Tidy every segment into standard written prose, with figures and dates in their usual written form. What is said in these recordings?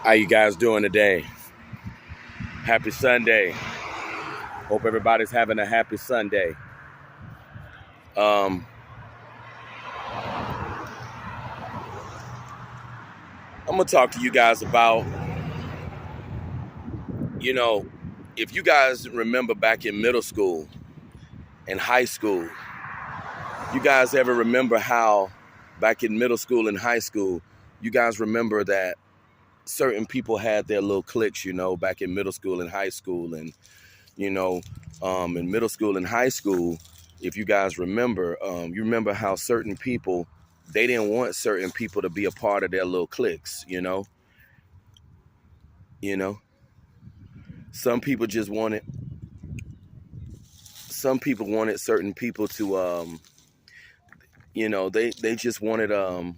How you guys doing today? Happy Sunday. Hope everybody's having a happy Sunday. Um, I'm gonna talk to you guys about, you know, if you guys remember back in middle school and high school, you guys ever remember how back in middle school and high school, you guys remember that certain people had their little cliques, back in middle school and high school. And, you know, in middle school and high school, if you guys remember, you remember how certain people, they didn't want certain people to be a part of their little cliques, you know, some people just wanted, some people wanted certain people to, they just wanted,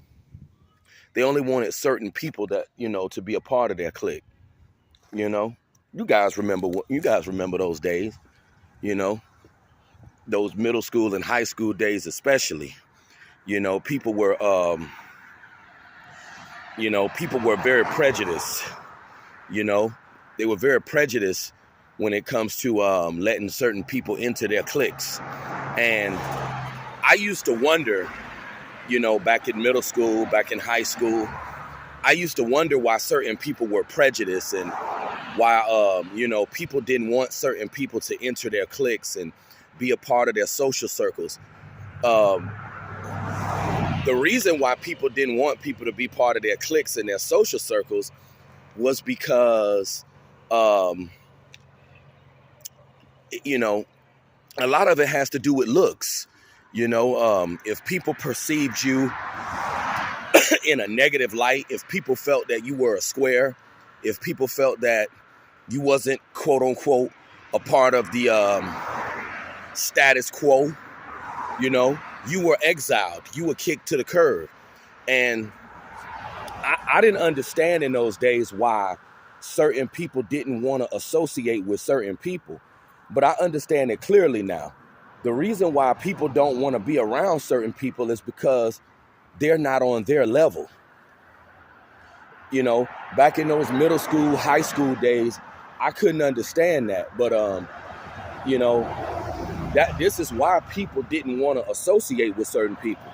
they only wanted certain people that, to be a part of their clique, you guys remember those days, you know, those middle school and high school days, especially, people were, people were very prejudiced, they were very prejudiced when it comes to letting certain people into their cliques. And I used to wonder, back in middle school, back in high school, I used to wonder why certain people were prejudiced and why, people didn't want certain people to enter their cliques and be a part of their social circles. The reason why people didn't want people to be part of their cliques and their social circles was because, a lot of it has to do with looks. If people perceived you in a negative light, if people felt that you were a square, if people felt that you wasn't, quote unquote, a part of the status quo, you were exiled, you were kicked to the curb. And I didn't understand in those days why certain people didn't want to associate with certain people. But I understand it clearly now. The reason why people don't want to be around certain people is because they're not on their level. Back in those middle school, high school days, I couldn't understand that. But, that this is why people didn't want to associate with certain people,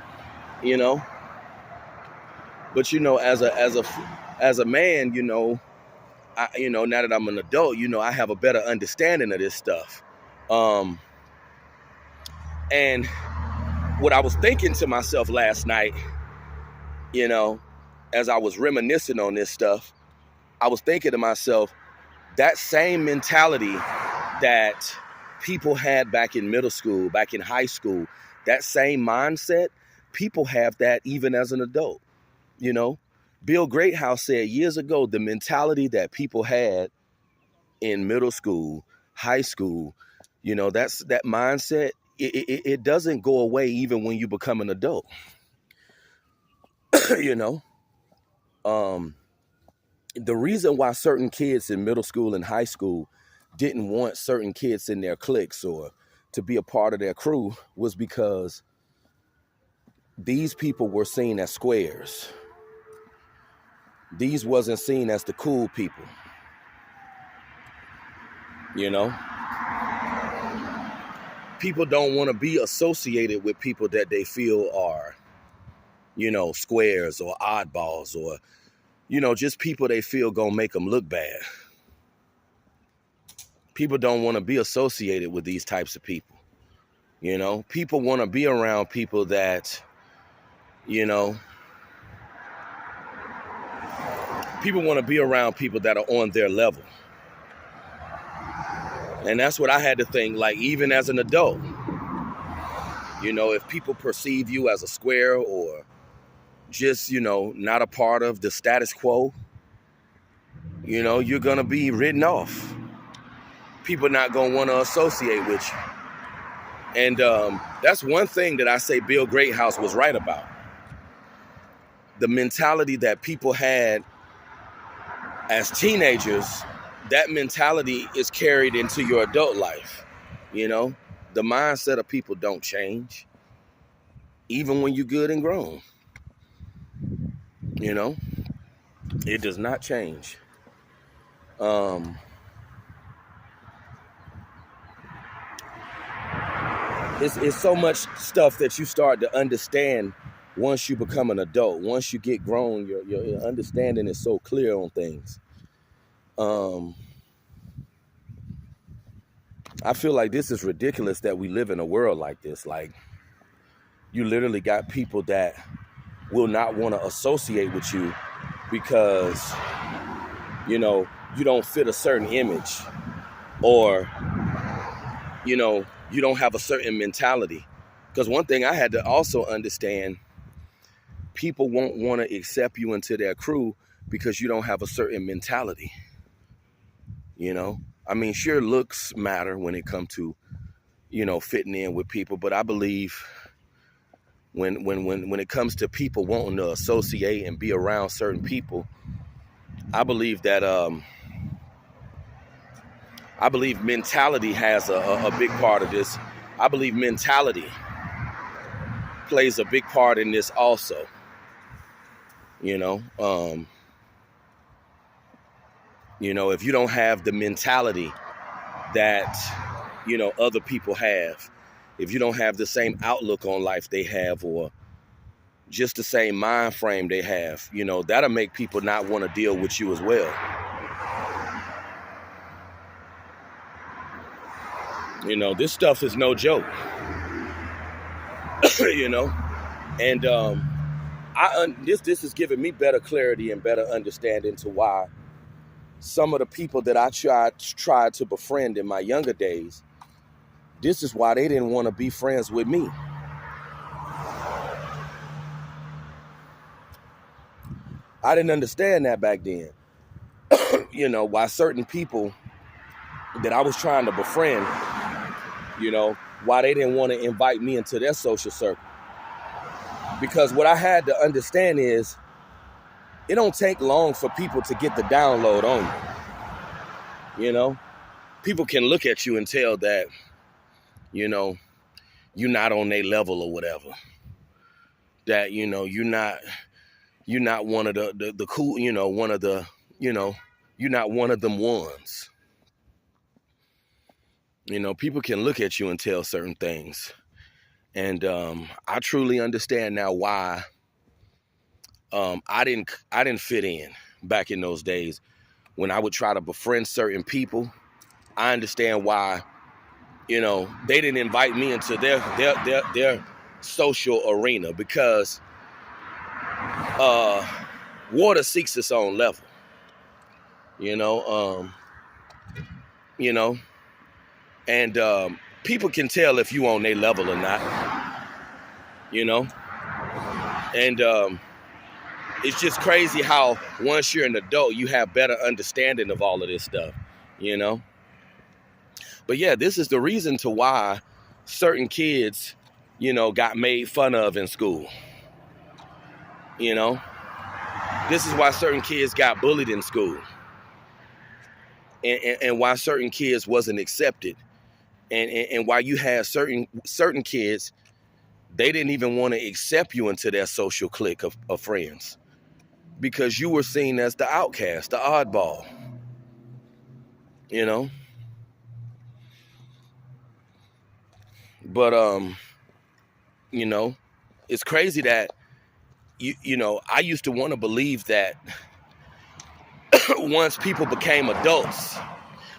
But, as a man, now that I'm an adult, I have a better understanding of this stuff. And what I was thinking to myself last night, as I was reminiscing on this stuff, I was thinking to myself, that same mentality that people had back in middle school, back in high school, that same mindset, people have that even as an adult. Bill Greathouse said years ago, the mentality that people had in middle school, high school, that's that mindset. It doesn't go away even when you become an adult. The reason why certain kids in middle school and high school didn't want certain kids in their cliques or to be a part of their crew was because these people were seen as squares. These wasn't seen as the cool people. People don't want to be associated with people that they feel are, squares or oddballs or, just people they feel gonna make them look bad. People don't want to be associated with these types of people. People want to be around people that, people want to be around people that are on their level. And that's what I had to think, like, even as an adult, if people perceive you as a square or just, not a part of the status quo, you're going to be written off. People not going to want to associate with you. And that's one thing that I say Bill Greathouse was right about. The mentality that people had as teenagers, that mentality is carried into your adult life. The mindset of people don't change, even when you're good and grown. It does not change. Um, it's so much stuff that you start to understand once you become an adult. Once you get grown, your understanding is so clear on things. I feel like this is ridiculous that we live in a world like this. Like, you literally got people that will not want to associate with you because, you don't fit a certain image, or, you don't have a certain mentality. Because one thing I had to also understand, people won't want to accept you into their crew because you don't have a certain mentality. I mean, sure, looks matter when it comes to, fitting in with people, but I believe when it comes to people wanting to associate and be around certain people, I believe that mentality has a big part of this. I believe mentality plays a big part in this also. If you don't have the mentality that, other people have, if you don't have the same outlook on life they have, or just the same mind frame they have, that'll make people not want to deal with you as well. This stuff is no joke. And this is giving me better clarity and better understanding to why some of the people that I tried to befriend in my younger days, this is why they didn't want to be friends with me. I didn't understand that back then. Why certain people that I was trying to befriend, why they didn't want to invite me into their social circle. Because what I had to understand is, it don't take long for people to get the download on you. People can look at you and tell that, you're not on their level or whatever. That, you're not one of the cool, one of the, you're not one of them ones. People can look at you and tell certain things. And I truly understand now why I didn't fit in back in those days when I would try to befriend certain people. I understand why, they didn't invite me into their social arena, because water seeks its own level. And people can tell if you on their level or not. And it's just crazy how once you're an adult, you have better understanding of all of this stuff, But yeah, this is the reason to why certain kids, got made fun of in school. This is why certain kids got bullied in school. And why certain kids wasn't accepted. And why you had certain kids, they didn't even want to accept you into their social clique of friends, because you were seen as the outcast, the oddball. But it's crazy that I used to want to believe that once people became adults,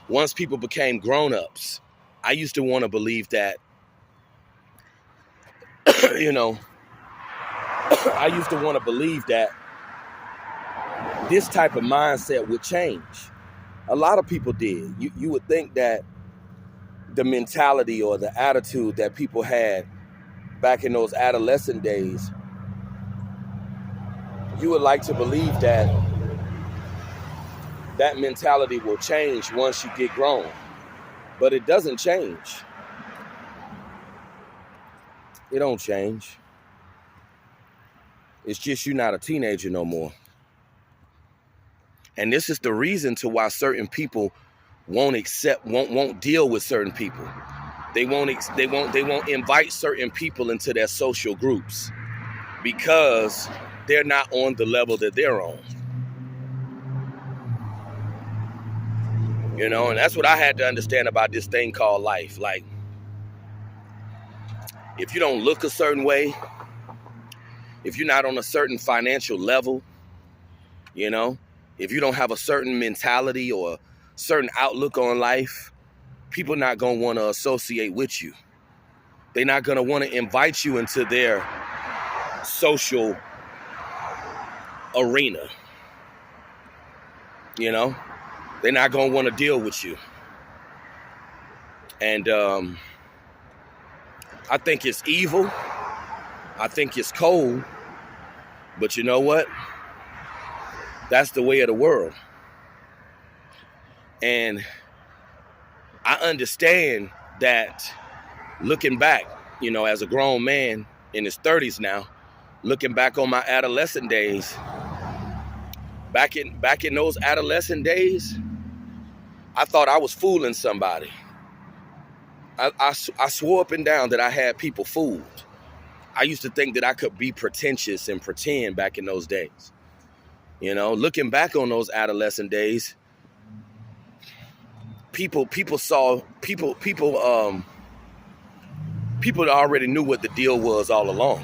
once people became grown-ups, I used to want to believe that I used to want to believe that this type of mindset would change. A lot of people did. You would think that the mentality or the attitude that people had back in those adolescent days, you would like to believe that mentality will change once you get grown. But it doesn't change. It don't change. It's just you're not a teenager no more. And this is the reason to why certain people won't deal with certain people. They won't invite certain people into their social groups, because they're not on the level that they're on. You know, and that's what I had to understand about this thing called life. Like, if you don't look a certain way, if you're not on a certain financial level, you know, if you don't have a certain mentality or a certain outlook on life, people not going to want to associate with you. They're not going to want to invite you into their social arena. You know, they're not going to want to deal with you. And I think it's evil. I think it's cold. But you know what? That's the way of the world. And I understand that looking back, you know, as a grown man in his 30s now, looking back on my adolescent days, back in those adolescent days, I thought I was fooling somebody. I swore up and down that I had people fooled. I used to think that I could be pretentious and pretend back in those days. You know, looking back on those adolescent days, people already knew what the deal was all along.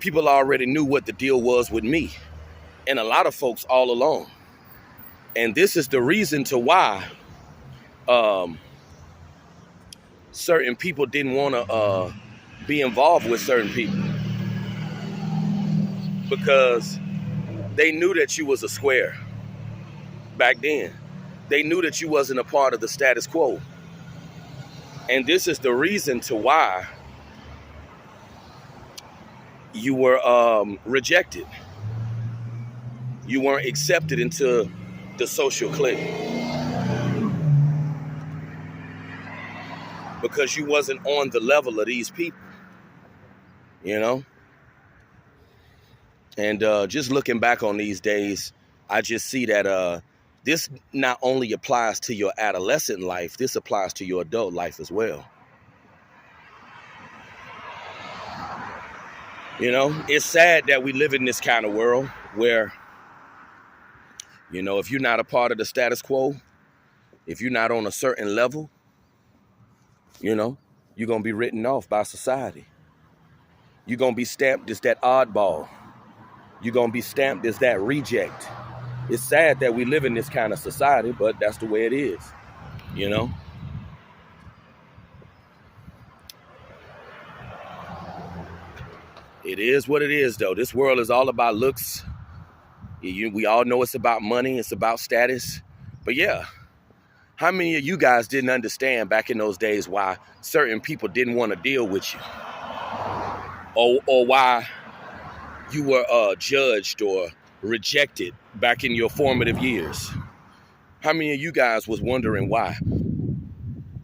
People already knew what the deal was with me, and a lot of folks all along. And this is the reason to why certain people didn't want to be involved with certain people, because they knew that you was a square back then. They knew that you wasn't a part of the status quo. And this is the reason to why you were rejected. You weren't accepted into the social clique because you wasn't on the level of these people, you know? And just looking back on these days, I just see that this not only applies to your adolescent life, this applies to your adult life as well. You know, it's sad that we live in this kind of world where, you know, if you're not a part of the status quo, if you're not on a certain level, you know, you're going to be written off by society. You're going to be stamped as that oddball. You're going to be stamped as that reject. It's sad that we live in this kind of society, but that's the way it is, you know? It is what it is, though. This world is all about looks. We all know it's about money. It's about status. But yeah, how many of you guys didn't understand back in those days why certain people didn't want to deal with you? Or why you were judged or rejected back in your formative years? How many of you guys was wondering why?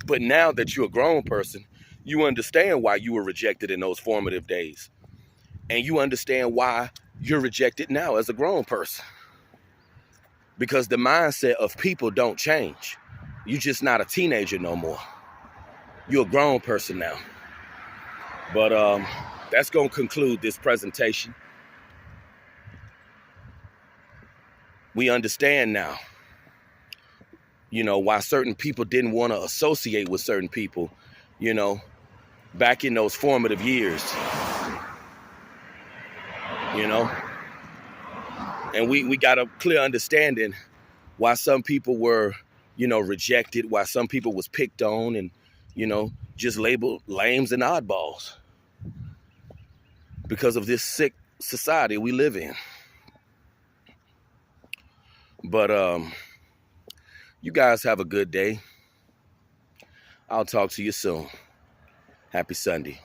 But now that you're a grown person, you understand why you were rejected in those formative days. And you understand why you're rejected now as a grown person. Because the mindset of people don't change. You're just not a teenager no more. You're a grown person now. But that's going to conclude this presentation. We understand now, you know, why certain people didn't want to associate with certain people, you know, back in those formative years. You know, and we got a clear understanding why some people were, you know, rejected, why some people was picked on and, you know, just labeled lames and oddballs because of this sick society we live in. But you guys have a good day. I'll talk to you soon. Happy Sunday.